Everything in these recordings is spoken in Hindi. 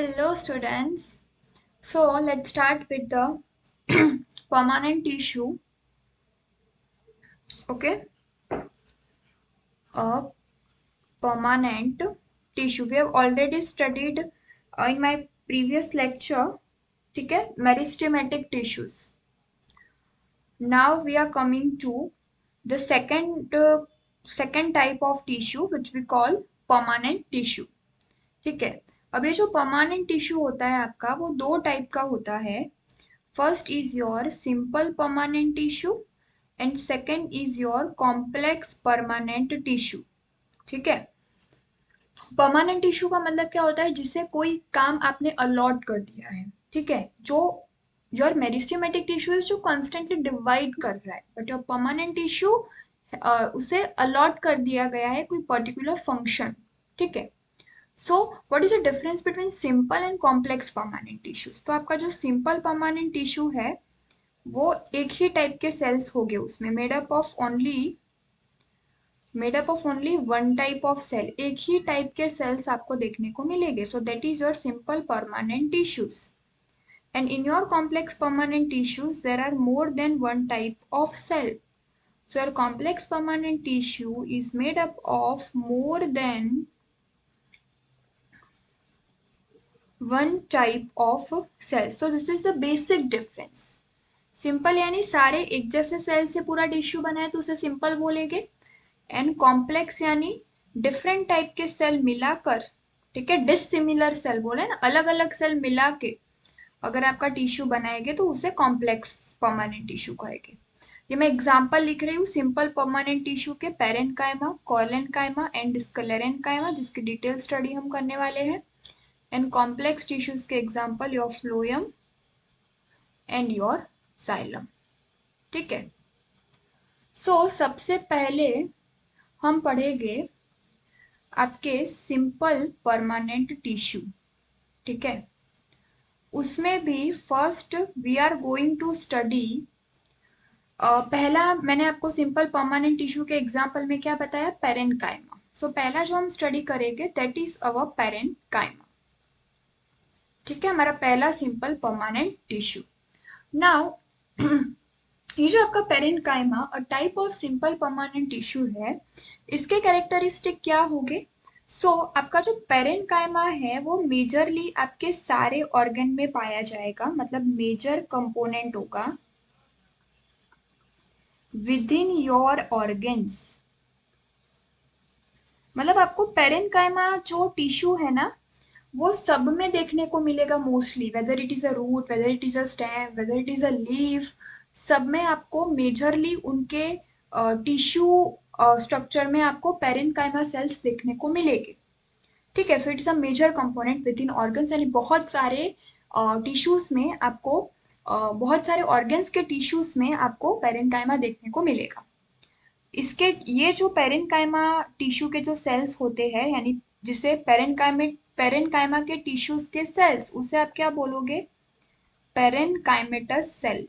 Hello students. So let's start with the permanent tissue. Okay, a permanent tissue. We have already studied in my previous lecture. ठीक है, meristematic tissues. Now we are coming to the second type of tissue which we call permanent tissue. ठीक है, अब ये जो परमानेंट टिश्यू होता है आपका वो दो टाइप का होता है. First is your simple permanent tissue and second is your complex permanent tissue. ठीक है, परमानेंट टिश्यू का मतलब क्या होता है, जिसे कोई काम आपने अलॉट कर दिया है. ठीक है, जो योर मेरिस्टेमेटिक टिश्यू जो कॉन्स्टेंटली डिवाइड कर रहा है, बट योर परमानेंट टिश्यू उसे अलॉट कर दिया गया है कोई पर्टिकुलर फंक्शन. ठीक है, so what is the difference between simple and complex permanent tissues. तो आपका जो सिंपल परमानेंट टिश्यू है वो एक ही टाइप के सेल्स हो गए, उसमें made up of only one type of cell, एक ही टाइप के सेल्स आपको देखने को मिलेंगे. So that is your simple permanent tissues. And in your complex permanent tissues there are more than one type of cell. So your complex permanent tissue is made up of more than one type of cells. So this is the basic difference. Simple यानी सारे एक जैसे सेल से पूरा टिश्यू बना है तो उसे सिंपल बोलेंगे. एंड कॉम्प्लेक्स यानी डिफरेंट टाइप के सेल मिलाकर, ठीक है, डिसिमिलर सेल बोले ना, अलग अलग सेल मिला के अगर आपका टिश्यू बनाएंगे तो उसे कॉम्प्लेक्स परमानेंट टिश्यू कहेंगे. ये मैं एग्जांपल लिख रही हूँ सिंपल परमानेंट टिश्यू के, पेरेन्काइमा, कोलेनकाइमा एंड स्क्लेरेनकाइमा, जिसकी डिटेल स्टडी हम करने वाले हैं. एंड कॉम्प्लेक्स टिश्यूज के example your phloem and your xylem. ठीक है, सो सबसे पहले हम पढ़ेंगे आपके सिंपल परमानेंट टिश्यू. ठीक है, उसमें भी first we are going to study, पहला मैंने आपको सिंपल परमानेंट टिश्यू के एग्जांपल में क्या बताया, पेरेन्काइमा. सो पहला जो हम स्टडी करेंगे दैट इज अवर पेरेन्काइमा. ठीक है, हमारा पहला सिंपल परमानेंट टिश्यू. नाउ ये जो आपका parenchyma a type of simple permanent tissue है, इसके कैरेक्टरिस्टिक क्या होंगे. सो आपका जो पेरेन्काइमा है वो मेजरली आपके सारे ऑर्गन में पाया जाएगा, मतलब मेजर कंपोनेंट होगा विद इन योर ऑर्गन्स. मतलब आपको पेरेन्काइमा जो टिश्यू है ना वो सब में देखने को मिलेगा mostly, whether it is a root, whether it is a stem, whether it is a leaf, सब में आपको मेजरली उनके टिश्यू स्ट्रक्चर में आपको पेरेन्काइमा सेल्स देखने को मिलेंगे. ठीक है, so it's a major component within organs. यानी बहुत सारे टिश्यूज में आपको बहुत सारे ऑर्गन्स के टिश्यूज में आपको पेरेन्काइमा देखने को मिलेगा. इसके ये जो पेरेन्काइमा टिश्यू के जो सेल्स होते हैं, यानी जिसे पेरेन्काइमा के टिश्यूज के सेल्स, उसे आप क्या बोलोगे, पेरेन्काइमेटस सेल.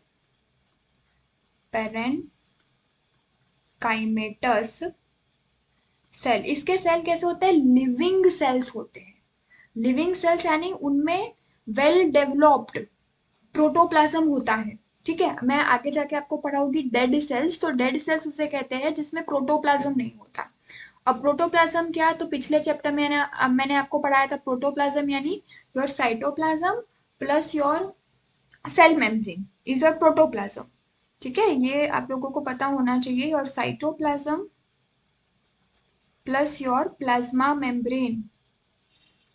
पेरेन्काइमेटस सेल, इसके सेल कैसे होते हैं, लिविंग सेल्स होते हैं. लिविंग सेल्स यानी उनमें वेल डेवलप्ड प्रोटोप्लाज्म होता है. ठीक है, मैं आगे जाके आपको पढ़ाऊंगी डेड सेल्स. तो डेड सेल्स उसे कहते हैं जिसमें प्रोटोप्लाज्म नहीं होता. अब प्रोटोप्लाज्म क्या है, तो पिछले चैप्टर में मैंने आपको पढ़ाया था प्रोटोप्लाज्म यानी your cytoplasm plus your cell membrane is your protoplasm. ठीक है, ये आप लोगों को पता होना चाहिए. Your cytoplasm plus your plasma membrane,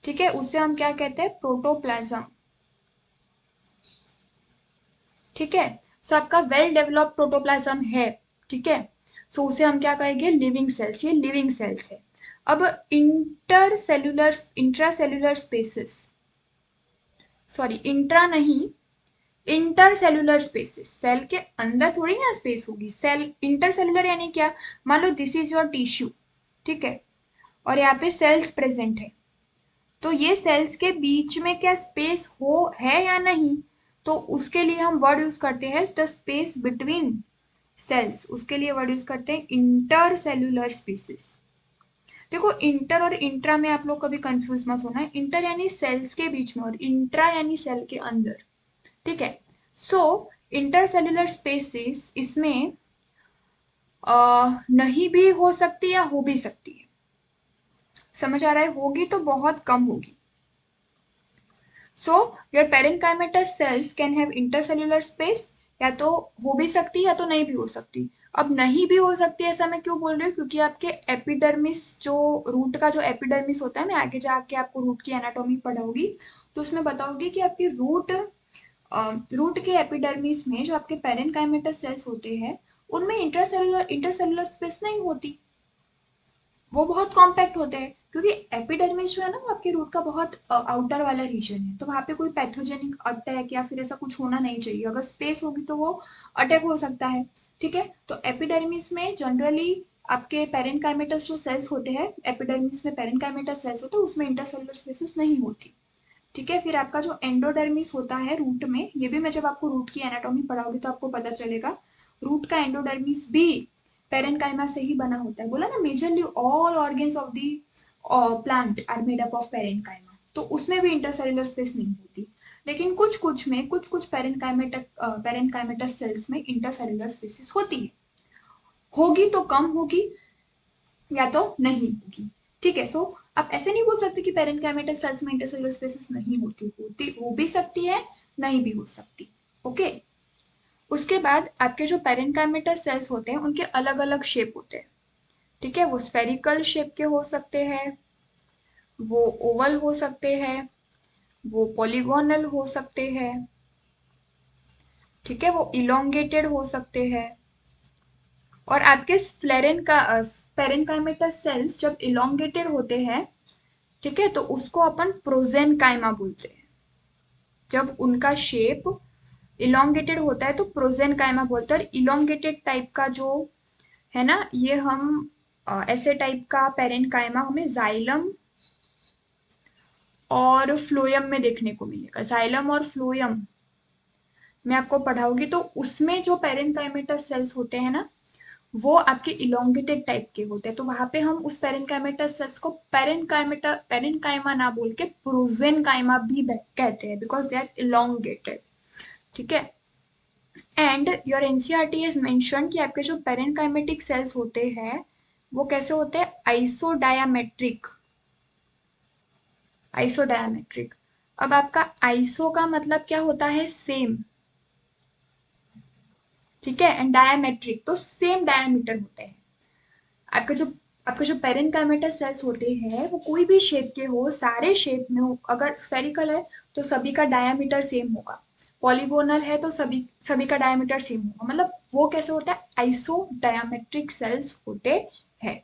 ठीक है, उसे हम क्या कहते हैं, प्रोटोप्लाज्म. ठीक है, सो आपका वेल डेवलप्ड प्रोटोप्लाज्म है. ठीक है, सो उसे हम क्या कहेंगे, लिविंग सेल्स. ये लिविंग सेल्स है. अब इंट्रासेल्युलर स्पेसेस, सॉरी इंट्रा नहीं, इंटरसेल्युलर स्पेसेस, सेल के अंदर थोड़ी ना स्पेस होगी. सेल इंटरसेल्युलर यानी क्या, मान लो दिस इज योर टिश्यू. ठीक है, और यहाँ पे सेल्स प्रेजेंट है, तो ये सेल्स के बीच में क्या स्पेस है या नहीं, तो उसके लिए हम वर्ड यूज करते हैं द स्पेस बिटवीन सेल्स. उसके लिए वर्ड यूज करते हैं इंटरसेल्युलर स्पेसेस. देखो इंटर और इंट्रा में आप लोग कभी कंफ्यूज मत होना, इंटर यानी सेल्स के बीच में और इंट्रा यानी सेल के अंदर, ठीक है। सो इंटरसेल्युलर स्पेसिस इसमें नहीं भी हो सकती या हो भी सकती है, समझ आ रहा है, होगी तो बहुत कम होगी। So your parenchymatous cells can have intercellular space, या तो हो भी सकती या तो नहीं भी हो सकती। अब नहीं भी हो सकती ऐसा मैं क्यों बोल रही हूँ, क्योंकि आपके एपिडर्मिस जो रूट का जो एपिडर्मिस होता है, मैं आगे जाके आपको रूट की एनाटॉमी पढ़ाऊंगी, तो उसमें बताऊंगी कि आपकी रूट के एपिडर्मिस में जो आपके पेरेन्काइमेटस सेल्स होते हैं उनमें इंटरसेल्युलर इंटरसेल्युलर स्पेस नहीं होती, वो बहुत कॉम्पैक्ट होते हैं, क्योंकि एपिडर्मिस जो है ना वो आपके रूट का बहुत आउटर वाला रीजन है, तो वहां पे कोई पैथोजेनिक अटैक या फिर ऐसा कुछ होना नहीं चाहिए, अगर स्पेस होगी तो वो अटैक हो सकता है, ठीक है। तो एपिडर्मिस में जनरली आपके पेरेन्काइमेटस जो सेल्स होते हैं, एपिडर्मिस में पेरेन्काइमेटस सेल्स होते हैं, उसमें इंटरसेल्युलर स्पेसिस नहीं होती, ठीक है। फिर आपका जो एंडोडर्मिस होता है रूट में, ये भी मैं जब आपको रूट की एनाटॉमी पढ़ाऊंगी तो आपको पता चलेगा, रूट का एंडोडर्मिस भी पेरेन्काइमा से ही बना होता है, बोला ना majorly all organs of the plant are made up of parenchyma, तो उसमें भी इंटरसेल्युलर स्पेस नहीं होती। लेकिन कुछ कुछ में कुछ कुछ पेरेन्काइमेटस सेल्स में इंटरसेल्युलर स्पेसिस होती है, होगी तो कम होगी या तो नहीं होगी, ठीक है। सो आप ऐसे नहीं बोल सकते कि पेरेन्काइमेटस सेल्स में इंटरसेल्युलर स्पेसिस नहीं होती, होती हो भी सकती है, नहीं भी हो सकती, ओके। उसके बाद आपके जो पेरेन्काइमेटस सेल्स होते हैं उनके अलग अलग शेप होते हैं, ठीक है। वो स्फेरिकल शेप के हो सकते हैं, वो ओवल हो सकते हैं, वो पॉलीगोनल हो सकते हैं, ठीक है, वो इलोंगेटेड हो सकते हैं। और आपके फ्लेरेन का पेरेन्काइमेटस सेल्स जब इलोंगेटेड होते हैं, ठीक है, तो उसको अपन प्रोजेनकाइमा बोलते हैं। जब उनका शेप इलोंगेटेड होता है तो प्रोजेनकाइमा बोलते हैं, और इलोंगेटेड टाइप का जो है ना, ये हम ऐसे टाइप का पेरेन्काइमा हमें जाइलम और फ्लोयम में देखने को मिलेगा। जाइलम और फ्लोयम मैं आपको पढ़ाऊंगी, तो उसमें जो पेरेन्काइमेटस सेल्स होते हैं ना, वो आपके इलोंगेटेड टाइप के होते हैं, तो वहां पे हम उस पेरेन्काइमेटस सेल्स को पेरेन्काइमा ना बोल के प्रोजेनकाइमा भी कहते हैं, बिकॉज दे आर इलोंगेटेड, ठीक है। And your NCERT is mention कि आपके जो पेरेन्काइमेटिक सेल्स होते हैं वो कैसे होते हैं, आइसोडायामेट्रिक, आइसोडायामेट्रिक। अब आपका आइसो का मतलब क्या होता है, सेम, ठीक है, एंड डायामेट्रिक तो सेम डायामीटर होते हैं। आपके जो आपके जो पेरेन्काइमेटस सेल्स होते हैं वो कोई भी शेप के हो, सारे शेप में हो, अगर स्फेरिकल है तो सभी का डायामीटर सेम होगा, पॉलीगोनल है तो सभी सभी का डायामीटर सेम होगा, मतलब वो कैसे होता है, आइसो डायामेट्रिक सेल्स होते हैं,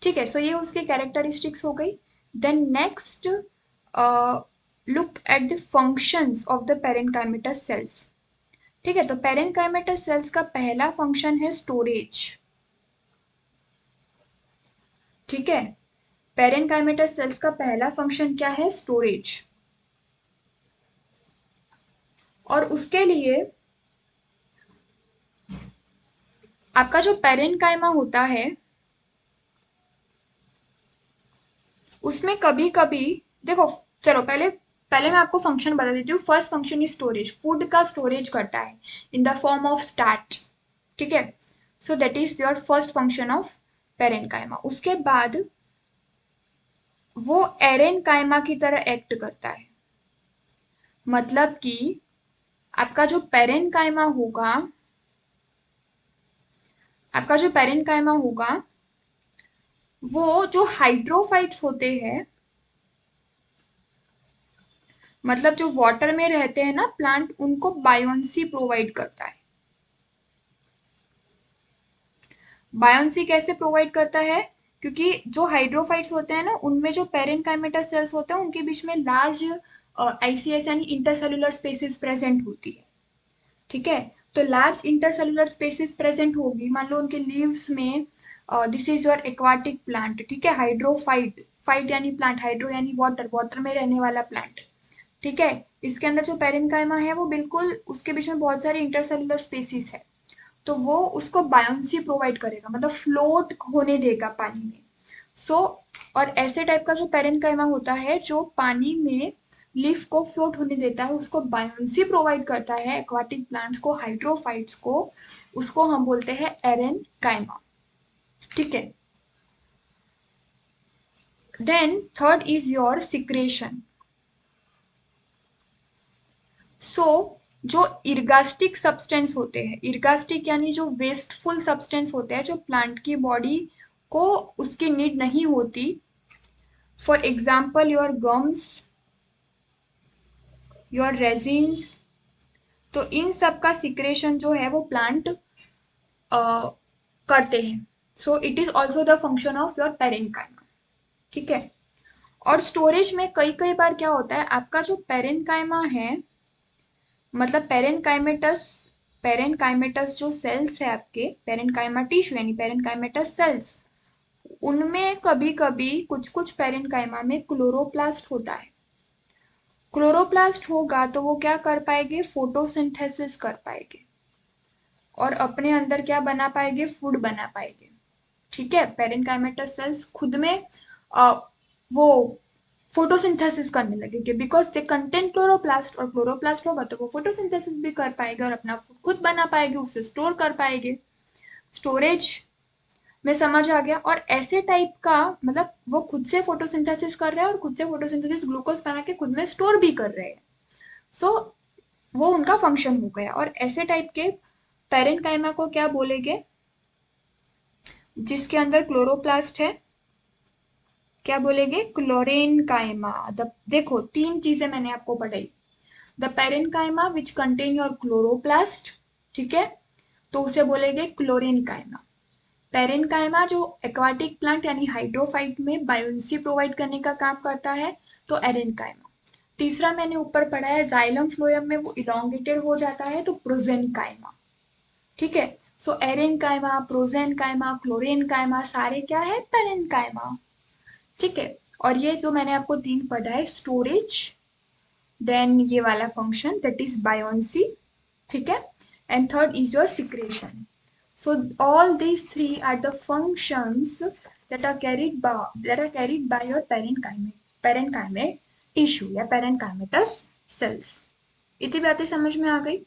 ठीक है। सो ये उसके कैरेक्टरिस्टिक्स हो गई। Then next look at the functions of the parenchymatous cells, ठीक है। तो पेरेन्काइमेटस सेल्स का पहला फंक्शन है स्टोरेज, ठीक है। पेरेन्काइमेटस सेल्स का पहला फंक्शन क्या है, स्टोरेज। और उसके लिए आपका जो पेरेन्काइमा होता है उसमें कभी कभी, देखो, चलो पहले पहले मैं आपको फंक्शन बता देती हूँ। First function is storage, food का स्टोरेज करता है in the form of starch, ठीक है। सो that is your first function of parenchyma. उसके बाद वो एरेन्काइमा की तरह एक्ट करता है, मतलब कि आपका जो पेरेन्काइमा होगा, आपका जो पेरेन्काइमा होगा वो जो हाइड्रोफाइट्स होते हैं, मतलब जो वाटर में रहते हैं ना प्लांट, उनको बायोन्सी प्रोवाइड करता है। बायोन्सी कैसे प्रोवाइड करता है, क्योंकि जो हाइड्रोफाइट्स होते हैं ना उनमें जो पेरेन्काइमेटस सेल्स होते हैं उनके बीच में लार्ज आईसीएस यानी इंटरसेल्युलर स्पेसिस प्रेजेंट होती है, ठीक है। तो लार्ज इंटरसेल्युलर स्पेसिस प्रेजेंट होगी, मान लो उनके लीव्स में, this is your aquatic plant, ठीक है, हाइड्रोफाइट, फाइट यानी प्लांट, हाइड्रो यानी वाटर, वाटर में रहने वाला प्लांट, ठीक है। इसके अंदर जो पेरेन्काइमा है वो बिल्कुल उसके बीच में बहुत सारी इंटरसेल्युलर स्पेसिस है, तो वो उसको बायोन्सी प्रोवाइड करेगा, मतलब फ्लोट होने देगा पानी में। सो और ऐसे टाइप का जो पेरेन्काइमा होता है जो पानी में लीफ को फ्लोट होने देता है, उसको बायोन्सी प्रोवाइड करता है एक्वाटिक प्लांट्स को, हाइड्रोफाइट्स को, उसको हम बोलते हैं एरेनकाइमा। ठीक है। Then third is your secretion. So जो इर्गास्टिक सब्सटेंस होते हैं, इर्गास्टिक यानी जो वेस्टफुल सब्सटेंस होते हैं, जो प्लांट की बॉडी को उसकी नीड नहीं होती, for example your gums, your resins, तो इन सब का सिक्रेशन जो है वो प्लांट करते हैं। So it is also the function of your parenchyma. ठीक है। और स्टोरेज में कई कई बार क्या होता है, आपका जो पेरेन्काइमा है, मतलब पेरेन्काइमेटस, पेरेन्काइमेटस जो सेल्स है आपके, पेरेन्काइमा टिश्यू यानी पेरेन्काइमेटस सेल्स, उनमें कभी कभी कुछ कुछ पेरेन्काइमा में क्लोरोप्लास्ट होता है। क्लोरोप्लास्ट होगा तो वो क्या कर पाएंगे, फोटोसिंथेसिस कर पाएंगे और अपने अंदर क्या बना पाएंगे, फूड बना पाएंगे। ठीक है। पेरेन्काइमेटस सेल्स खुद में वो फोटोसिंथेसिस करने लगेंगे बिकॉज दे कंटेन क्लोरोप्लास्ट, और क्लोरोप्लास्ट होगा तो वो फोटोसिंथेसिस भी कर पाएंगे और अपना फूड खुद बना पाएंगे, उसे स्टोर कर पाएंगे। स्टोरेज में समझ आ गया। और ऐसे टाइप का मतलब वो खुद से फोटोसिंथेसिस कर रहे हैं और खुद से फोटोसिंथेसिस ग्लूकोज बना के खुद में स्टोर भी कर रहे हैं। सो वो उनका फंक्शन हो गया। और ऐसे टाइप के पेरेन्काइमा को क्या बोलेंगे, जिसके अंदर क्लोरोप्लास्ट है, क्या बोलेंगे, क्लोरेनकाइमा। देखो तीन चीजें मैंने आपको पढ़ाई। The parenchyma which contain your chloroplast, ठीक है, तो उसे बोलेंगे क्लोरेनकाइमा। पेरेन्काइमा जो एक्वाटिक प्लांट यानी हाइड्रोफाइट में बायोन्सी प्रोवाइड करने का काम करता है, तो एरेनकाइमा। तीसरा मैंने ऊपर पढ़ा है जाइलम फ्लोएम में वो इलोंगेटेड हो जाता है, तो प्रोजेनकाइमा। ठीक है। सो एरेनकाइमा, प्रोजेनकाइमा, क्लोरेनकाइमा सारे क्या है, पेरेन्काइमा। ठीक है। और ये जो मैंने आपको तीन पढ़ा है, स्टोरेज, देन ये वाला फंक्शन दैट इज बायोन्सी, ठीक है, and third is your secretion. So all these three are the functions that are carried by your parenchymal tissue या parenchymatous cells. इतनी बातें समझ में आ गई।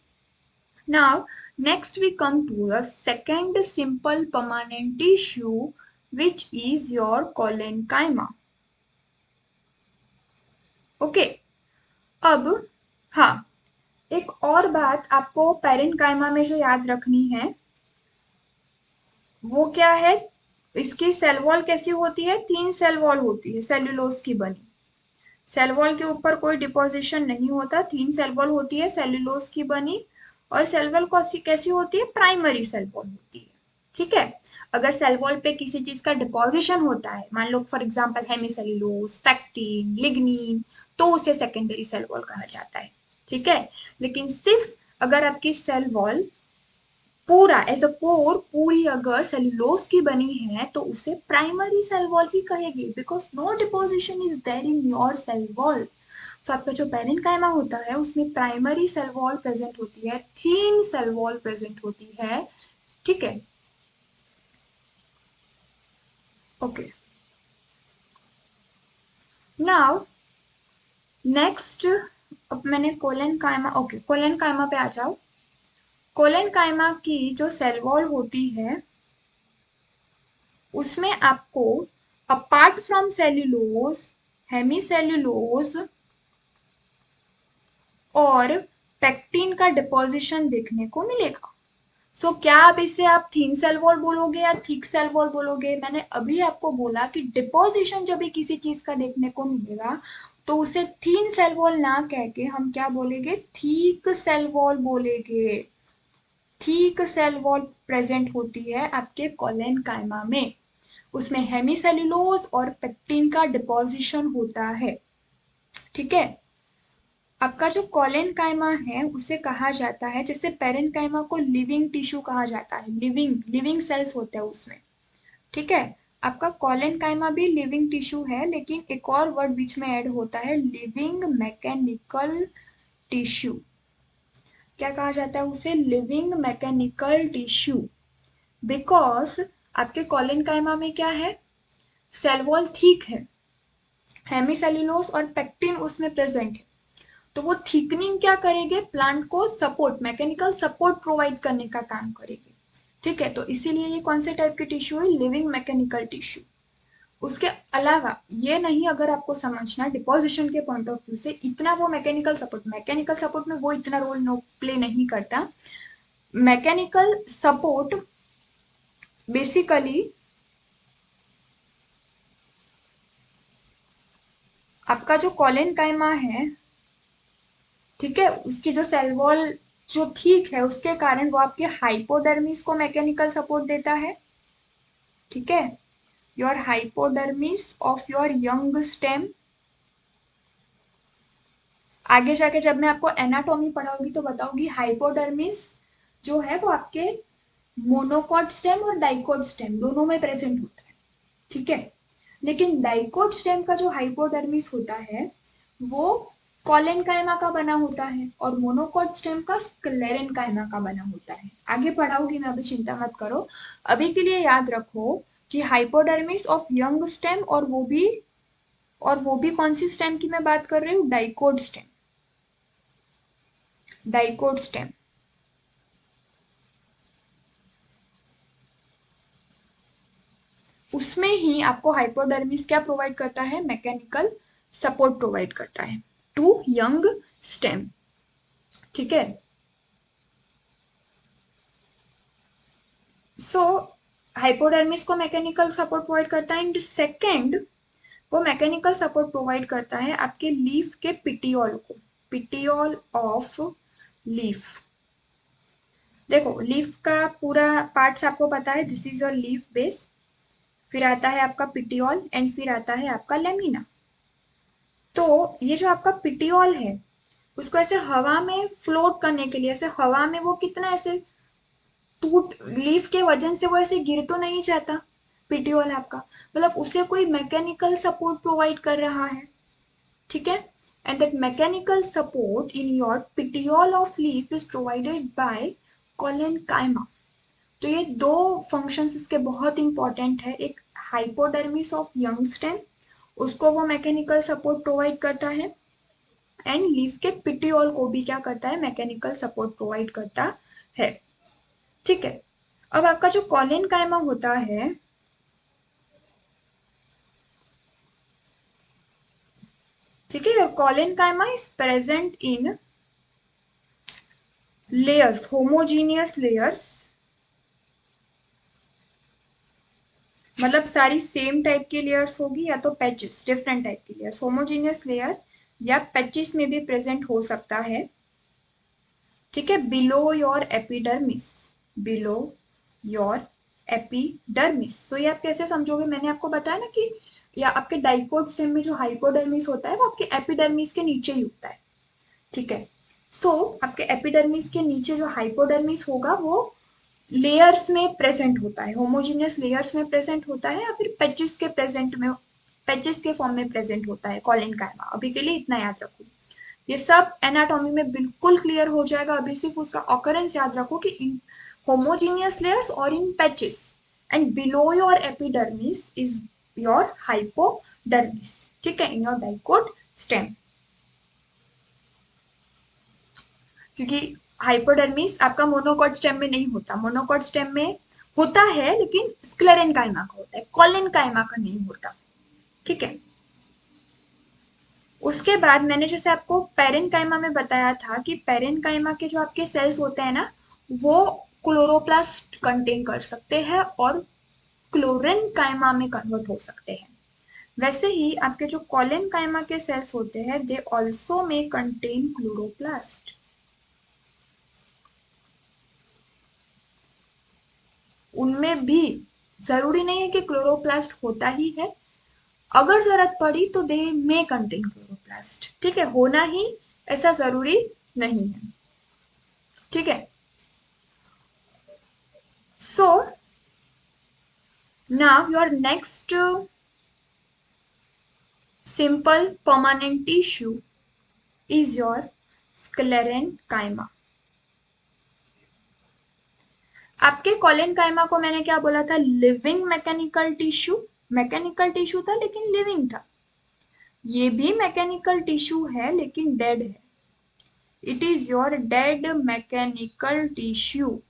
Now next we come to the second simple permanent tissue which is your collenchyma. Okay. अब हाँ, एक और बात आपको पेरेन्काइमा में जो याद रखनी है वो क्या है, इसकी सेल वॉल कैसी होती है, तीन सेल वॉल होती है सेल्यूलोज की बनी। सेल वॉल के ऊपर कोई डिपोजिशन नहीं होता, तीन सेल वॉल होती है सेल्यूलोज की बनी। और सेल वॉल कैसी होती है, प्राइमरी सेल वॉल होती है। ठीक है। अगर सेल वॉल पे किसी चीज का डिपोजिशन होता है, मान लो फॉर एग्जांपल हेमिसेल्यूलोज, पेक्टिन, लिग्निन, तो उसे सेकेंडरी सेल वॉल कहा जाता है। ठीक है। लेकिन सिर्फ अगर आपकी सेल वॉल पूरा एज अ कोर पूरी अगर सेल्यूलोज की बनी है तो उसे प्राइमरी सेल वॉल ही कहेगी, because no deposition is there in your cell wall. तो आपका जो पेरेन्काइमा होता है उसमें प्राइमरी सेल वॉल प्रेजेंट होती है, थीन सेल वॉल प्रेजेंट होती है। ठीक है। ओके। नाउ नेक्स्ट, अब मैंने कोलेनकाइमा, ओके कोलेनकाइमा पे आ जाओ। कोलेनकाइमा की जो सेल वॉल होती है उसमें आपको अपार्ट फ्रॉम सेल्यूलोज, हेमीसेल्यूलोज और पेक्टिन का डिपोजिशन देखने को मिलेगा। सो क्या आप इसे आप थीन सेल वॉल बोलोगे या थिक सेल वॉल बोलोगे, मैंने अभी आपको बोला कि डिपोजिशन जब भी किसी चीज का देखने को मिलेगा तो उसे थीन सेल वॉल ना कह के हम क्या बोलेंगे, थीक सेल वॉल बोलेंगे। थीक सेल वॉल प्रेजेंट होती है आपके कोलेनकाइमा में, उसमें हेमीसेल्यूलोज और पेक्टिन का डिपोजिशन होता है। ठीक है। आपका जो कोलेनकाइमा है उसे कहा जाता है, जैसे पेरेन्काइमा को लिविंग टिश्यू कहा जाता है, लिविंग लिविंग सेल्स होते हैं उसमें। ठीक है। आपका कोलेनकाइमा भी लिविंग टिश्यू है, लेकिन एक और वर्ड बीच में ऐड होता है, लिविंग मैकेनिकल टिश्यू। क्या कहा जाता है उसे, लिविंग मैकेनिकल टिश्यू। बिकॉज आपके कोलेनकाइमा में क्या है, सेल वॉल थिक है, हेमिसेल्यूलोज और पेक्टिन उसमें प्रेजेंट है, तो वो थिकनिंग क्या करेंगे, प्लांट को सपोर्ट, मैकेनिकल सपोर्ट प्रोवाइड करने का काम करेगी। ठीक है, तो इसीलिए ये कौन से टाइप के टिश्यू है, लिविंग मैकेनिकल टिश्यू। उसके अलावा ये नहीं, अगर आपको समझना डिपोजिशन के पॉइंट ऑफ व्यू से, इतना वो मैकेनिकल सपोर्ट में वो इतना रोल नो प्ले नहीं करता। मैकेनिकल सपोर्ट बेसिकली आपका जो कॉलन काइमा है, ठीक है, उसकी जो सेल वॉल जो ठीक है, उसके कारण वो आपके हाइपोडर्मिस को मैकेनिकल सपोर्ट देता है। ठीक है, your hypodermis of your young stem. आगे जाके जब मैं आपको एनाटॉमी पढ़ाऊंगी तो बताऊंगी हाइपोडर्मिस जो है वो आपके मोनोकॉट स्टेम और डाइकोट स्टेम दोनों में प्रेजेंट होता है। ठीक है, लेकिन डाइकोट स्टेम का जो हाइपोडर्मिस होता है वो कॉलन कायमा का बना होता है और मोनोकॉट स्टेम का स्क्लेरन कायमा का बना होता है। आगे पढ़ाऊंगी मैं, अभी चिंता मत करो। अभी के लिए याद रखो कि हाइपोडर्मिस ऑफ यंग स्टेम, और वो भी कौन सी स्टेम की मैं बात कर रही हूँ, डाइकोट स्टेम। डाइकोट स्टेम उसमें ही आपको हाइपोडर्मिस क्या प्रोवाइड करता है, मैकेनिकल सपोर्ट प्रोवाइड करता है टू यंग स्टेम। ठीक है, सो हाइपोडर्मिस को मैकेनिकल सपोर्ट प्रोवाइड करता है, एंड सेकेंड वो मैकेनिकल सपोर्ट प्रोवाइड करता है आपके लीफ के पिटियोल को, पिटियोल ऑफ लीफ। देखो लीफ का पूरा पार्ट्स आपको पता है, this is your leaf base, फिर आता है आपका पिटियोल एंड फिर आता है आपका लेमिना। तो ये जो आपका पिटियोल है उसको ऐसे हवा में फ्लोट करने के लिए, ऐसे हवा में वो कितना ऐसे टूट, लीफ के वजन से वो ऐसे गिर तो नहीं जाता पिटियोल आपका, मतलब उसे कोई मैकेनिकल सपोर्ट प्रोवाइड कर रहा है। ठीक है, and that mechanical support in your petiole of leaf is provided by collenchyma. तो ये दो फंक्शंस इसके बहुत इंपॉर्टेंट है। एक हाइपोडर्मिस ऑफ यंग स्टेम, उसको वो मैकेनिकल सपोर्ट प्रोवाइड करता है, एंड लीफ के पिटियोल को भी क्या करता है, मैकेनिकल सपोर्ट प्रोवाइड करता है। ठीक है, अब आपका जो कॉलन कायमा होता है, ठीक है, कॉलन कायमा is present in layers, homogeneous layers, मतलब सारी सेम टाइप की लेयर्स होगी या तो पैचेस, डिफरेंट टाइप की लेयर्स, होमोजीनियस लेयर या पैचेस में भी प्रेजेंट हो सकता है। ठीक है, below your epidermis, below your epidermis. तो ये आप कैसे समझोगे, मैंने आपको बताया ना कि या आपके डाइकोट स्टेम में जो हाइपोडर्मिस होता है वो आपके एपिडर्मिस के नीचे ही होता है। ठीक है, तो आपके एपिडर्मिस के नीचे जो हाइपोडर्मिस होगा वो लेयर्स में प्रेजेंट होता है, होमोजीनियस लेयर्स में प्रेजेंट होता है, या फिर पैचेस के प्रेजेंट में, पैचेस के फॉर्म में प्रेजेंट होता है कॉलन कायमा। अभी के लिए इतना याद रखो, ये सब एनाटॉमी में बिल्कुल क्लियर हो जाएगा। अभी सिर्फ उसका ऑकरेंस याद रखो कि इन होमोजीनियस लेयर्स और इन patches, and below your epidermis is your hypodermis. ठीक है, इन योर डाइकोट स्टेम, क्योंकि हाइपोडर्मिस आपका मोनोकॉट स्टेम में नहीं होता, मोनोकॉट स्टेम में होता है लेकिन स्क्लेरेन काइमा का होता है, कॉलन काइमा का नहीं होता। ठीक है, उसके बाद मैंने जैसे आपको पेरेन्काइमा में बताया था कि पेरेन्काइमा के जो आपके सेल्स होते हैं ना, वो क्लोरोप्लास्ट कंटेन कर सकते हैं और क्लोरेनकाइमा में कन्वर्ट हो सकते हैं। वैसे ही आपके जो कॉलेनकाइमा के सेल्स होते हैं, दे ऑल्सो में कंटेन क्लोरोप्लास्ट। उनमें भी जरूरी नहीं है कि क्लोरोप्लास्ट होता ही है, अगर जरूरत पड़ी तो दे मे कंटेन क्लोरोप्लास्ट। ठीक है, होना ही ऐसा जरूरी नहीं है। ठीक है, so now your next simple permanent tissue is your sclerenchyma। आपके कॉलेनकाइमा को मैंने क्या बोला था, living mechanical tissue, mechanical tissue था लेकिन लिविंग था। ये भी मैकेनिकल टिश्यू है लेकिन डेड है। It is your dead mechanical tissue.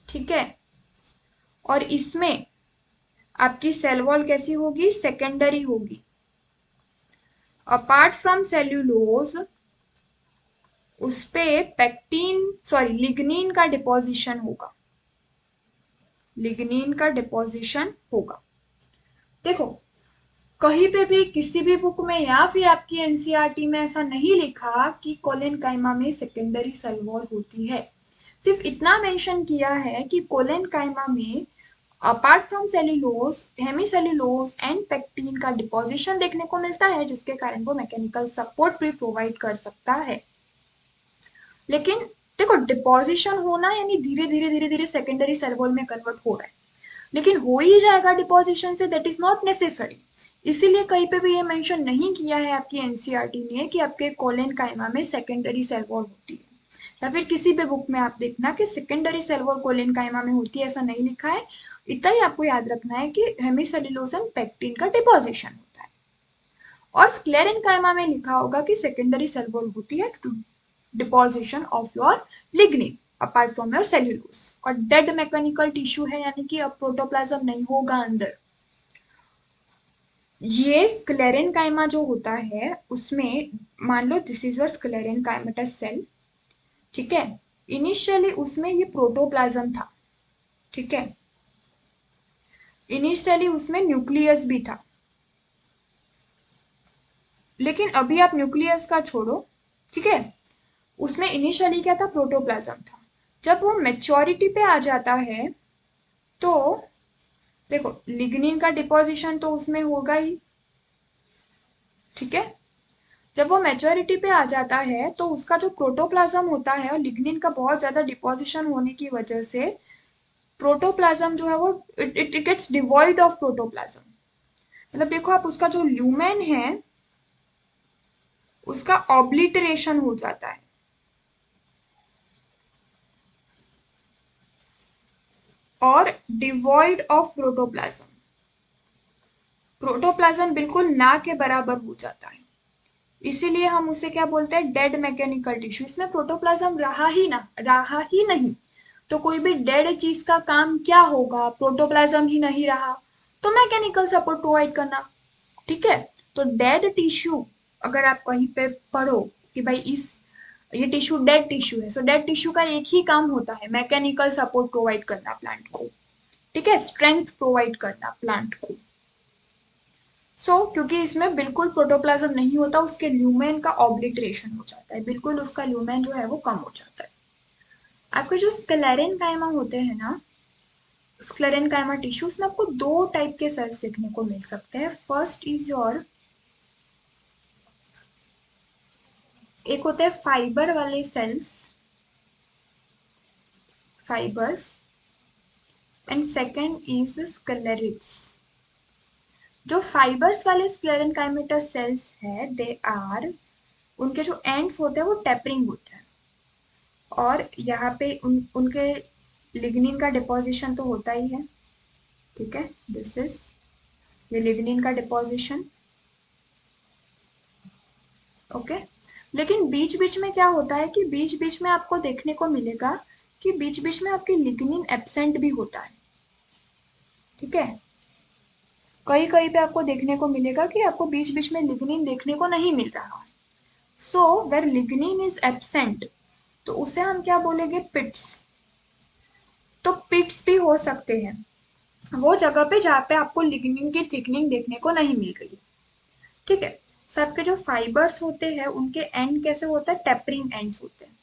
ठीक है। और इसमें आपकी सेल वॉल कैसी होगी? सेकेंडरी होगी। अपार्ट फ्रॉम सेल्यूलोज उस पे पेक्टिन सॉरी लिग्निन का डिपोजिशन होगा। लिग्निन का डिपोजिशन होगा। देखो, कहीं पे भी किसी भी बुक में या फिर आपकी एनसीईआरटी में ऐसा नहीं लिखा कि कोलेनकाइमा में सेकेंडरी सेल वॉल होती है। सिर्फ इतना मेंशन किया है कि कोलेनकाइमा में apart from cellulose, hemicellulose and pectin का डिपोजिशन देखने को मिलता है, जिसके कारण वो मैकेनिकल सपोर्ट भी प्रोवाइड कर सकता है। लेकिन देखो, डिपोजिशन होना यानी धीरे धीरे धीरे धीरे सेकेंडरी सेल वॉल में कन्वर्ट हो रहा है, लेकिन हो ही जाएगा डिपोजिशन से, दैट इज नॉट नेसेसरी। इसीलिए कहीं पे भी ये मेंशन नहीं किया है आपकी एनसीईआरटी ने कि आपके कोलेनकाइमा में सेकेंडरी सेल वॉल होती है, या फिर किसी भी बुक में आप देखना कि सेकेंडरी सेल वॉल कोलेनकाइमा में होती है, ऐसा नहीं लिखा है। इतना ही आपको याद रखना है कि हेमीसेल्यूलोज एंड पेक्टिन का डिपोजिशन होता है। और स्क्लेरेनकाइमा में लिखा होगा कि सेकेंडरी सेल वॉल होती है to deposition of your lignin apart from your cellulose. और डेड मैकेनिकल टिश्यू है यानी कि अब प्रोटोप्लाज्म नहीं होगा अंदर। ये स्क्लेरेनकाइमा जो होता है उसमें मान लो दिस इज योर स्क्लेरेनकाइमेटस सेल। ठीक है। इनिशियली उसमें ये प्रोटोप्लाज्म था। ठीक है। इनिशियली उसमें न्यूक्लियस भी था, लेकिन अभी आप न्यूक्लियस का छोड़ो। ठीक है। उसमें इनिशियली क्या था? प्रोटोप्लाज्म था। जब वो मेच्योरिटी पे आ जाता है तो देखो, लिग्निन का डिपोजिशन तो उसमें होगा ही। ठीक है। जब वो मेच्योरिटी पे आ जाता है तो उसका जो प्रोटोप्लाज्म होता है और लिग्निन का बहुत ज्यादा डिपोजिशन होने की वजह से प्रोटोप्लाज्म जो है वो it gets devoid of protoplasm. मतलब देखो, आप उसका जो ल्यूमेन है उसका ऑब्लिटरेशन हो जाता है। और डिवॉइड ऑफ प्रोटोप्लाज्म, प्रोटोप्लाज्म बिल्कुल ना के बराबर हो जाता है। इसीलिए हम उसे क्या बोलते हैं? Dead mechanical tissue. इसमें प्रोटोप्लाज्म रहा ही नहीं, तो कोई भी डेड चीज का काम क्या होगा? प्रोटोप्लाज्म ही नहीं रहा तो मैकेनिकल सपोर्ट प्रोवाइड करना। ठीक है। तो डेड टिश्यू अगर आप कहीं पे पढ़ो कि भाई इस ये टिश्यू डेड टिश्यू है, सो डेड टिश्यू का एक ही काम होता है, मैकेनिकल सपोर्ट प्रोवाइड करना प्लांट को। ठीक है। स्ट्रेंथ प्रोवाइड करना प्लांट को। क्योंकि इसमें बिल्कुल प्रोटोप्लाज्म नहीं होता, उसके ल्यूमेन का ऑब्लिटरेशन हो जाता है, बिल्कुल उसका ल्यूमेन जो है वो कम हो जाता है। आपके जो स्क्लेरेनकाइमा होते हैं ना, स्क्लेरेनकाइमा टिश्यूज में आपको दो टाइप के सेल्स देखने को मिल सकते हैं। फर्स्ट इज योर, एक होते हैं फाइबर वाले cells, fibres, and second is sclereids. जो फाइबर्स वाले स्क्लेरेनकाइमेटस सेल्स है, दे आर, उनके जो एंड्स होते हैं वो टेपरिंग होते हैं, और यहाँ पे उनके लिग्निन का डिपोजिशन तो होता ही है। ठीक है। दिस इज ये लिग्निन का डिपोजिशन। ओके। लेकिन बीच बीच में क्या होता है कि बीच बीच में आपको देखने को मिलेगा कि बीच बीच में आपके लिग्निन एब्सेंट भी होता है। ठीक है। कहीं कहीं पे आपको देखने को मिलेगा कि आपको बीच बीच में लिग्निन देखने को नहीं मिल रहा। So where lignin is absent तो उसे हम क्या बोलेंगे? पिट्स। तो पिट्स भी हो सकते हैं वो जगह पे जहाँ पे आपको लिग्निन की थिकनिंग देखने को नहीं मिल रही। ठीक है। सबके जो फाइबर्स होते हैं उनके एंड कैसे होता है? टेपरिंग एंड्स होते हैं।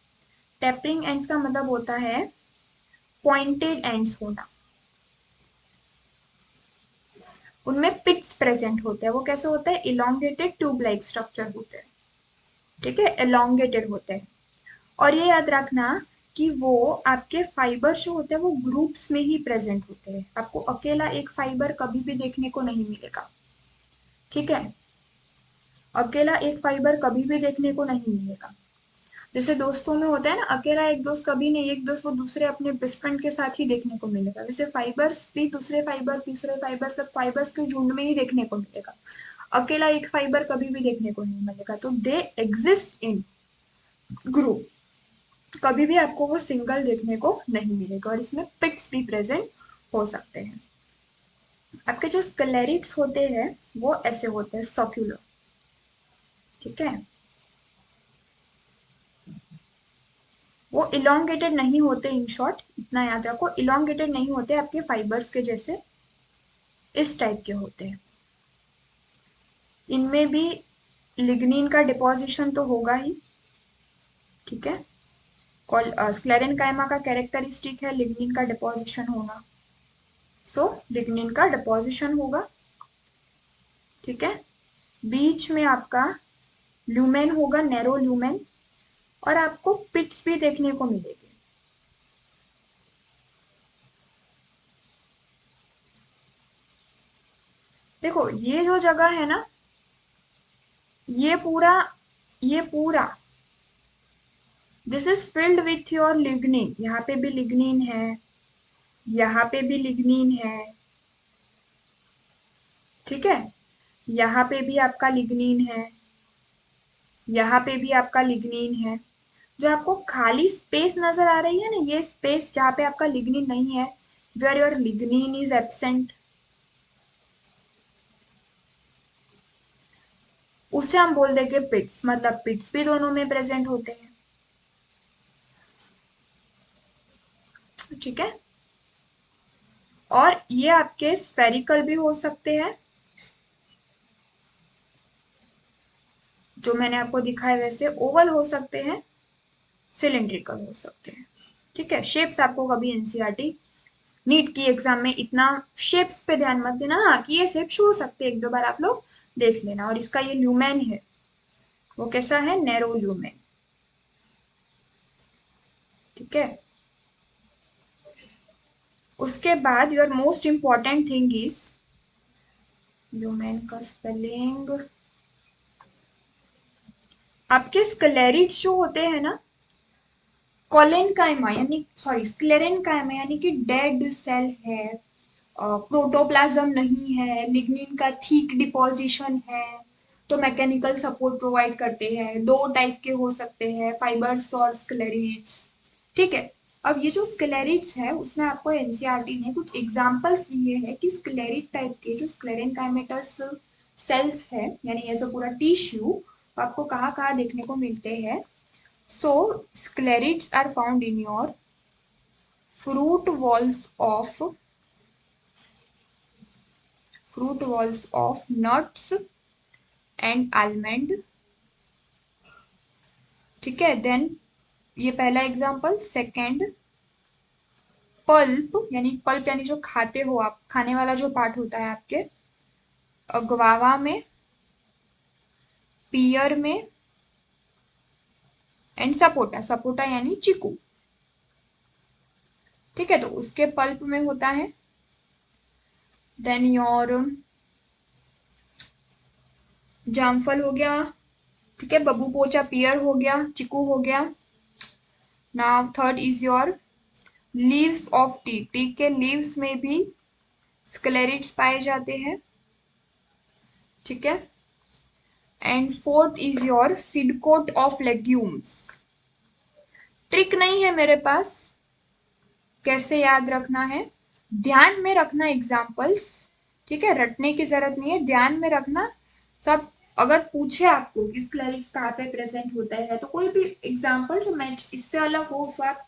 टेपरिंग एंड्स का मतलब होता है पॉइंटेड एंड्स होना। उनमें पिट्स प्रेजेंट होते हैं। वो कैसे होते हैं? इलोंगेटेड ट्यूब लाइक स्ट्रक्चर होते हैं। ठीक है। एलोंगेटेड होते हैं। और ये याद रखना कि वो आपके फाइबर जो होते हैं वो ग्रुप्स में ही प्रेजेंट होते हैं, आपको अकेला एक फाइबर कभी भी देखने को नहीं मिलेगा। ठीक है। अकेला एक फाइबर कभी भी देखने को नहीं मिलेगा। जैसे दोस्तों में होता है ना, अकेला एक दोस्त कभी नहीं, एक दोस्त वो दूसरे अपने बेस्ट फ्रेंड के साथ ही देखने को मिलेगा। वैसे फाइबर्स भी दूसरे फाइबर, तीसरे फाइबर, सब फाइबर्स के झुंड में ही देखने को मिलेगा। अकेला एक फाइबर कभी भी देखने को नहीं मिलेगा। तो दे एग्जिस्ट इन ग्रुप, कभी भी आपको वो सिंगल देखने को नहीं मिलेगा। और इसमें पिट्स भी प्रेजेंट हो सकते हैं। आपके जो स्क्लेरिड्स होते हैं वो ऐसे होते हैं, सर्कुलर। ठीक है, वो इलोंगेटेड नहीं होते, इन शॉर्ट इतना याद रखो, इलोंगेटेड नहीं होते, आपके फाइबर्स के जैसे इस टाइप के होते हैं। इनमें भी लिग्निन का डिपोजिशन तो होगा ही। ठीक है, स्क्लेरेनकाइमा का कैरेक्टरिस्टिक है लिग्निन का डिपोजिशन होना। सो लिग्निन का डिपोजिशन होगा। ठीक है, बीच में आपका ल्यूमेन होगा, नैरो ल्यूमेन, और आपको पिट्स भी देखने को मिलेगी। देखो ये जो जगह है ना, ये पूरा, ये पूरा this is filled with your lignin. यहाँ पे भी लिग्निन है, यहाँ पे भी लिग्निन है। ठीक है, यहाँ पे भी आपका लिग्निन है, यहाँ पे भी आपका लिग्निन है। जो आपको खाली स्पेस नजर आ रही है ना, ये स्पेस जहाँ पे आपका लिग्निन नहीं है, where your lignin is absent, उसे हम बोल देंगे पिट्स। मतलब पिट्स भी दोनों में प्रेजेंट होते हैं। ठीक है, और ये आपके स्फेरिकल भी हो सकते हैं, जो मैंने आपको दिखाया वैसे ओवल हो सकते हैं, सिलिंड्रिकल हो सकते हैं। ठीक है, शेप्स आपको कभी एनसीईआरटी नीट की एग्जाम में इतना शेप्स पे ध्यान मत देना, हाँ कि ये शेप्स हो सकते हैं, एक दो बार आप लोग देख लेना। और इसका ये ल्यूमेन है, वो कैसा है, नैरो ल्यूमेन। ठीक है, उसके बाद your most important thing is lumen का स्पेलिंग। आपके स्क्लेरिड्स जो होते हैं ना, कोलेनकाइमा यानी सॉरी स्क्लेरेनकाइमा यानी कि डेड सेल है, प्रोटोप्लाज्म नहीं है, लिग्निन का थीक डिपोजिशन है, तो मैकेनिकल सपोर्ट प्रोवाइड करते हैं। दो टाइप के हो सकते हैं, फाइबर्स और स्क्लेरिड्स। ठीक है, अब ये जो स्क्लेरिड्स है उसमें आपको एनसीईआरटी ने कुछ एग्जांपल्स दिए हैं कि स्क्लेरिड टाइप के जो स्क्लेरेनकाइमेटस सेल्स है, यानी ऐसा पूरा टिश्यू आपको कहाँ कहाँ देखने को मिलते हैं। सो sclerids are found in your fruit walls of nuts and almond. ठीक है, देन ये पहला एग्जांपल। सेकंड, पल्प यानी जो खाते हो आप, खाने वाला जो पार्ट होता है आपके, ग्वावा में, पियर में, एंड सपोटा, सपोटा यानी चीकू। ठीक है, तो उसके पल्प में होता है। देन योर जामफल हो गया। ठीक है, बबू पोचा पियर हो गया, चिकू हो गया। Now third is your leaves of tea, tea के लीव्स में भी स्क्लेरिड्स पाए जाते हैं। ठीक है, and fourth is your seed coat of legumes. Trick नहीं है मेरे पास, कैसे याद रखना है, ध्यान में रखना एग्जाम्पल्स। ठीक है, रटने की जरूरत नहीं है, ध्यान में रखना सब। अगर पूछे आपको कि स्क्लेरिड्स कहाँ पे प्रेजेंट होता है, तो कोई भी एग्जाम्पल जो मैच इससे अलग हो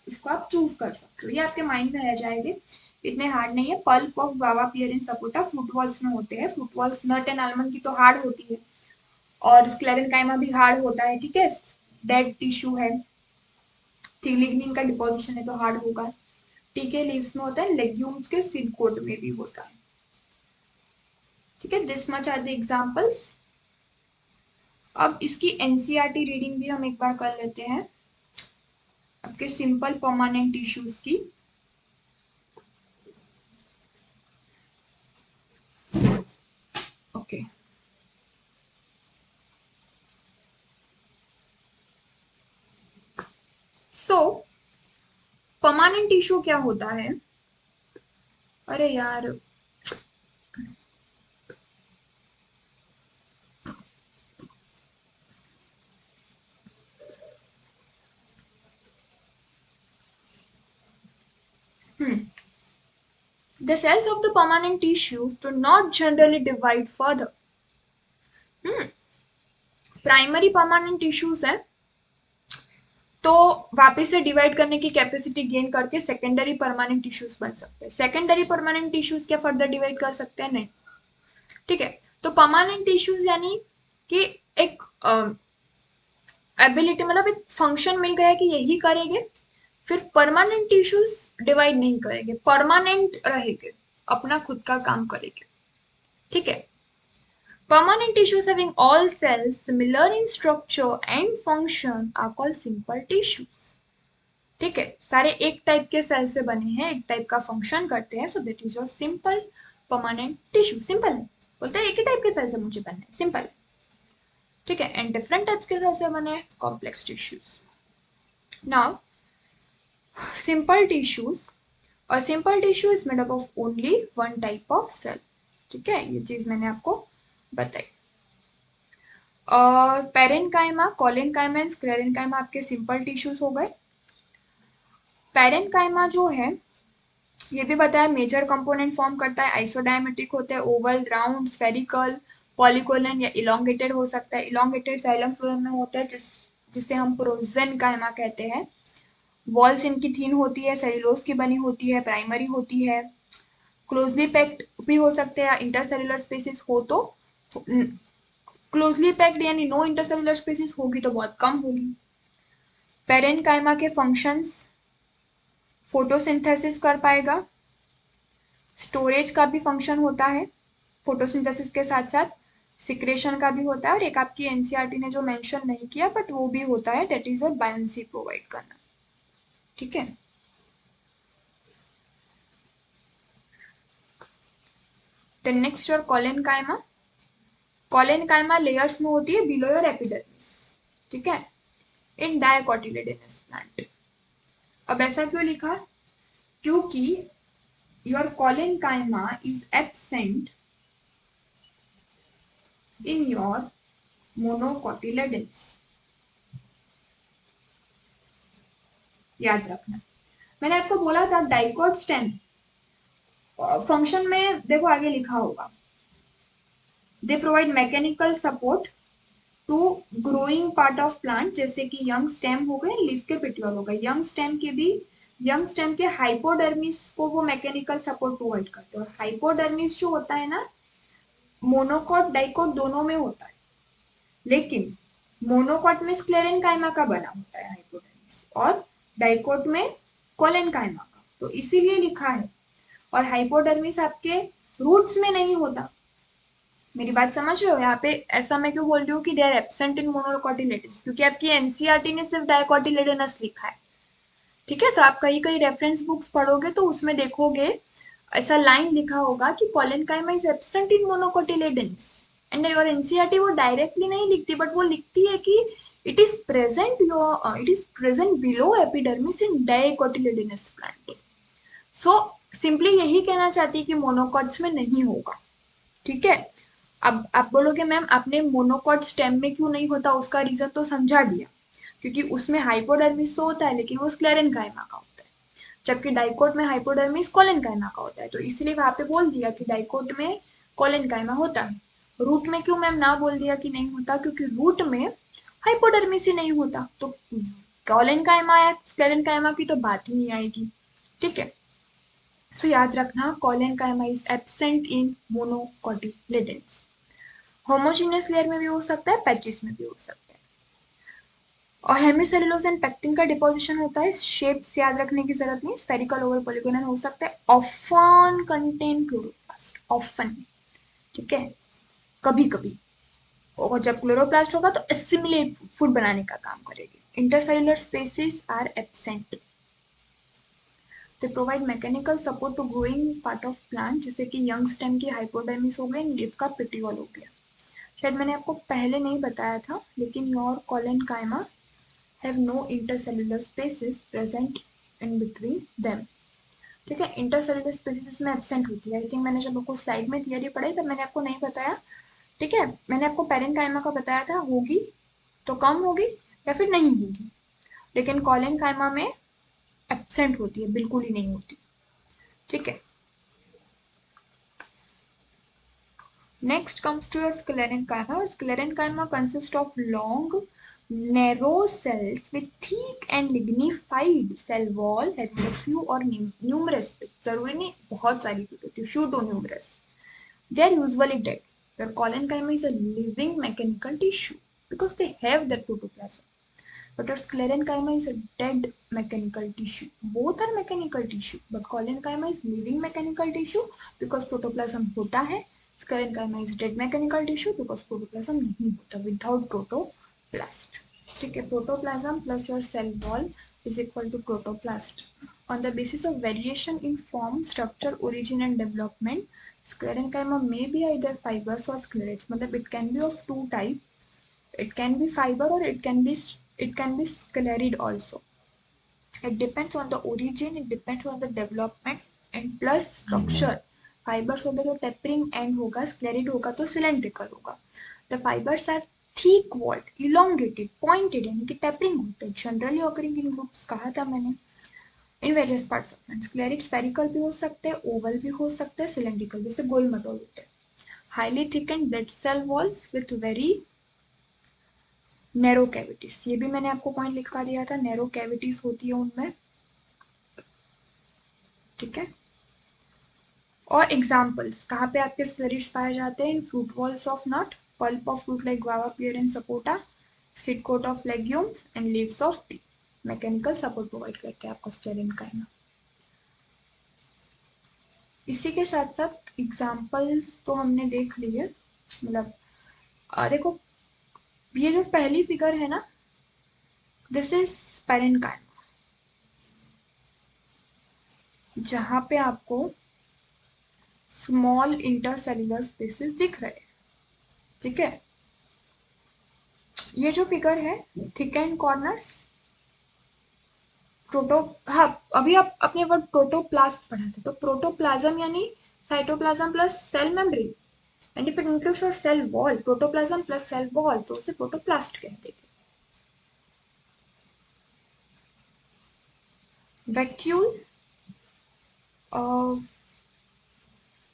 इसको आप चूज कर सकते हो, ये आपके माइंड में रह जाएंगे। इतने हार्ड नहीं है। Pulp of guava, pear and sapota fruit walls में होते हैं। Fruit walls nut and almond की तो हार्ड होती है, और स्क्लेरेनकाइमा भी हार्ड होता है। ठीक है, डेड टिश्यू है, लिग्निन का डिपोजिशन है तो हार्ड होगा। टीके लीव्स में होता है, लेग्यूम्स के सीड कोट में भी होता है। ठीक है, this much are the examples. अब इसकी एनसीईआरटी रीडिंग भी हम एक बार कर लेते हैं, आपके सिंपल परमानेंट टिश्यूज की। ओके, सो परमानेंट टिश्यू क्या होता है? अरे यार, the cells of the permanent tissues do not generally divide further. Primary permanent tissues है तो वापस से डिवाइड करने की कैपेसिटी गेन करके सेकेंडरी परमानेंट टिश्यूज बन सकते हैं। सेकेंडरी परमानेंट टिश्यूज क्या फर्दर डिवाइड कर सकते हैं? नहीं। ठीक है, तो परमानेंट टिश्यूज यानी कि एक एबिलिटी, मतलब एक फंक्शन मिल गया कि यही करेंगे, फिर परमानेंट टिश्यूज डिवाइड नहीं करेंगे, परमानेंट रहेंगे, अपना खुद का काम करेंगे। ठीक है, permanent tissues having all cells similar in structure and function are called simple tissues. ठीक है, सारे एक टाइप के सेल से बने हैं, एक टाइप का फंक्शन करते हैं, सो that is your simple permanent tissue. Simple है, बोलते हैं एक ही टाइप के सेल से मुझे बनना है, सिंपल। ठीक है, एंड डिफरेंट टाइप्स के सेल से बने complex tissues. Now simple tissues, और simple tissue is made up of only one type of cell. ठीक है, ये चीज मैंने आपको बताई। और पेरेन्काइमा, कोलेनकाइमा एंड स्क्लेरेन्काइमा आपके सिंपल टिश्यूज हो गए। पेरेन्काइमा जो है ये भी बताया मेजर कंपोनेंट फॉर्म करता है, आइसोडायमेट्रिक होते हैं, ओवल, राउंड, स्फेरिकल, पॉलीकोलन या इलोंगेटेड हो सकता है। इलोंगेटेड जाइलम फ्लोएम में होता है जिसे हम प्रोजेनकाइमा कहते हैं। वॉल्स इनकी थीन होती है, सेल्यूलोज की बनी होती है, प्राइमरी होती है। क्लोजली पैक्ड भी हो सकते हैं, इंटरसेल्युलर स्पेसिस हो तो क्लोजली पैक्ड यानी नो इंटरसेल्युलर स्पेसिस होगी तो बहुत कम होगी। पेरेन्काइमा के फंक्शंस, फोटोसिंथेसिस कर पाएगा, स्टोरेज का भी फंक्शन होता है फोटोसिंथेसिस के साथ साथ, सिक्रेशन का भी होता है, और एक आपकी एनसीईआरटी ने जो मेंशन नहीं किया बट वो भी होता है, दैट इज और बायोन्सी प्रोवाइड करना। ठीक है, then next your collenchyma. Collenchyma layers में होती है बिलो योर एपिडर्मिस। ठीक है, इन डायकोटिलेडोनस प्लांट। अब ऐसा क्यों लिखा? क्योंकि your collenchyma is absent in your monocotyledons। याद रखना, मैंने आपको बोला था डाइकोट स्टेम फंक्शन में, देखो आगे लिखा होगा, they provide mechanical support to growing part of plant, जैसे कि यंग स्टेम हो गए, लीफ के पेटियोल हो गए। यंग स्टेम के भी, यंग स्टेम के हाइपोडर्मिस को वो मैकेनिकल सपोर्ट प्रोवाइड करते हैं। और हाइपोडर्मिस जो होता है ना, मोनोकॉट डाइकोट दोनों में होता है, लेकिन मोनोकॉट में स्क्लेरेन्काइमा का बना होता है हाइपोडर्मिस, और डाइकोट में कोलेनकाइमा का, तो इसीलिए लिखा है। और हाइपोडर्मिस आपके रूट्स में नहीं होता। मेरी बात समझ रहे हो? यहाँ पे ऐसा मैं क्यों बोल रही हूँ कि they are absent in monocotyledons, क्योंकि आपकी एनसीईआरटी ने सिर्फ डायकोटिलेडनस लिखा है। ठीक है, तो आप कहीं कहीं रेफरेंस बुक्स पढ़ोगे तो उसमें देखोगे ऐसा लाइन लिखा होगा कि collenchyma is absent in monocotyledons, and your NCERT वो डायरेक्टली नहीं लिखती, बट वो लिखती है कि it is present below epidermis in dicotyledonous plant. So simply यही कहना चाहती है कि मोनोकॉट्स में नहीं होगा। ठीक है, अब आप बोलोगे मैम आपने मोनोकॉट स्टेम में क्यों नहीं होता, उसका रीजन तो समझा दिया, क्योंकि उसमें हाइपोडर्मिस तो होता है लेकिन वो स्क्लेरेन्काइमा का होता है, जबकि डाइकोट में हाइपोडर्मिस कोलेनकाइमा का होता है, तो इसलिए वहां पे बोल दिया कि डाइकोट में कोलेनकाइमा होता है। रूट में क्यों मैम ना बोल दिया कि नहीं होता, क्योंकि रूट में हाइपोडर्मिस ही नहीं होता, तो कोलेनकाइमा या स्क्लेरेन्काइमा की तो बात ही नहीं आएगी। ठीक है, सो याद रखना collenchyma is absent in monocotyledons. Homogeneous layer में भी हो सकता है, पैचेस में भी हो सकता है। और हेमिसेलुलोज एंड पेक्टिन का डिपोजिशन होता है, शेप्स याद रखने की जरूरत नहीं, स्फेरिकल, ओवल, पॉलीगोनल हो सकता है। Often contain chloroplast, often. ठीक है, कभी कभी, और जब क्लोरोप्लास्ट होगा तो एसिमिलेट फूड बनाने का काम करेगी। Intercellular spaces are absent. They provide mechanical support to growing part of plant, जैसे कि यंग स्टेम की हाइपोडर्मिस हो गई, लीफ का पेटियोल हो गया। शायद मैंने आपको पहले नहीं बताया था, लेकिन your collenchyma have no intercellular spaces present in between them. ठीक है, इंटरसेलुलर स्पेसिस इसमें एब्सेंट होती है। आई थिंक मैंने जब आपको स्लाइड में थियरी पढ़ाई तब मैंने आपको नहीं बताया। ठीक है, मैंने आपको पेरेन्काइमा का बताया था, होगी तो कम होगी या फिर नहीं होगी, लेकिन कॉलेनकाइमा में एब्सेंट होती है, बिल्कुल ही नहीं होती। ठीक है, next comes to your sclerenchyma. Sclerenchyma consists of long narrow cells with thick and lignified cell wall having a few or numerous, जरूरी नहीं बहुत सारी होती, few to numerous. They are usually dead. The collenchyma is a living mechanical tissue because they have their protoplasm. But your sclerenchyma is a dead mechanical tissue. Both are mechanical tissue, but collenchyma is living mechanical tissue because protoplasm होता है. Sclerenchyma is dead mechanical tissue because protoplasm नहीं होता, without protoplast. ठीक है, protoplasm plus your cell wall is equal to protoplast. On the basis of variation in form, structure, origin and development, sclerenchyma may be either fibers or sclerates. मतलब it can be of two types. It can be fiber or it can be sclerid also. It depends on the origin, it depends on the development and plus structure. Fibers होगा तो tapering end होगा, sclerid होगा तो cylindrical होगा. The fibers are thick walled, elongated, pointed यानी कि tapering होते हैं. Generally occurring in groups कहा था मैंने. In various parts of man. Sclerid spherical भी हो सकते हैं, oval भी हो सकते हैं, cylindrical जैसे गोल मटोल होते हैं. Highly thickened dead cell walls with very narrow cavities, ये भी मैंने आपको पॉइंट लिखा दिया था, नैरो कैविटीज होती है उनमें. ठीक है, और एग्जांपल्स कहाँ पे आपके स्क्लेरिड्स पाए जाते हैं? In fruit walls of nut, pulp of fruit like guava, pear and sapota, seed coat of legumes and leaves of tea. Mechanical support provide करते हैं आपको स्क्लेरेनकाइमा. इसी के साथ साथ एग्जांपल्स तो हमने देख लिए. मतलब देखो, ये जो पहली फिगर है ना, दिस इज पेरेन्काइमा, जहां पे आपको स्मॉल इंटरसेल्युलर स्पेसेस दिख रहे हैं. ठीक है, ये जो फिगर है थिक एंड कॉर्नर्स प्रोटो, हाँ अभी आप अपने वर्ड प्रोटोप्लास्ट पढ़ा थे, तो प्रोटोप्लाज्म यानी cytoplasm plus cell membrane, and if it includes your cell wall, protoplasm plus cell wall, तो उसे प्रोटोप्लास्ट कहते हैं. वैक्यूल,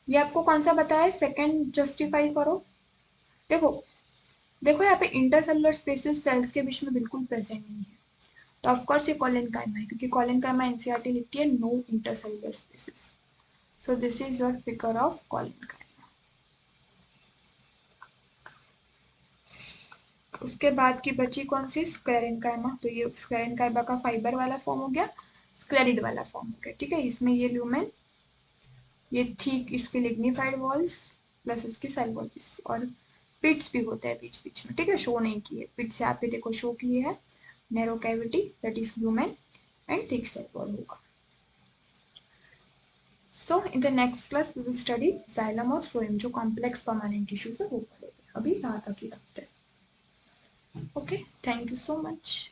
ये आपको कौन सा बताया? सेकंड जस्टिफाई करो. देखो देखो यहाँ पे इंटरसेलुलर स्पेसेस सेल्स के बीच में बिल्कुल प्रेजेंट नहीं है, तो ऑफ कोर्स ये कॉलेनकाइमा है, क्योंकि कॉलेनकाइमा एनसीईआरटी लिखती है no intercellular spaces. So this is your figure of collenchyma. उसके बाद की बची कौन सी? स्क्लेरेनकाइमा. तो ये स्क्लेरेनकाइमा का फाइबर वाला फॉर्म हो गया, स्क्लेरिड वाला फॉर्म हो गया. ठीक है, इसमें ये ल्यूमेन, ये ठीक इसके लिग्निफाइड वॉल्स प्लस इसकी सेल वॉल्स, और पिट्स भी होते हैं बीच बीच में. ठीक है, शो नहीं किए पिट्स, यहाँ पे देखो शो किए हैं. Narrow cavity that is lumen and thick cell wall होगा. So in the next class we will study xylem और phloem, जो complex permanent tissues है वो पढ़ेंगे. अभी यहाँ तक ही रखते हैं. Okay, thank you so much.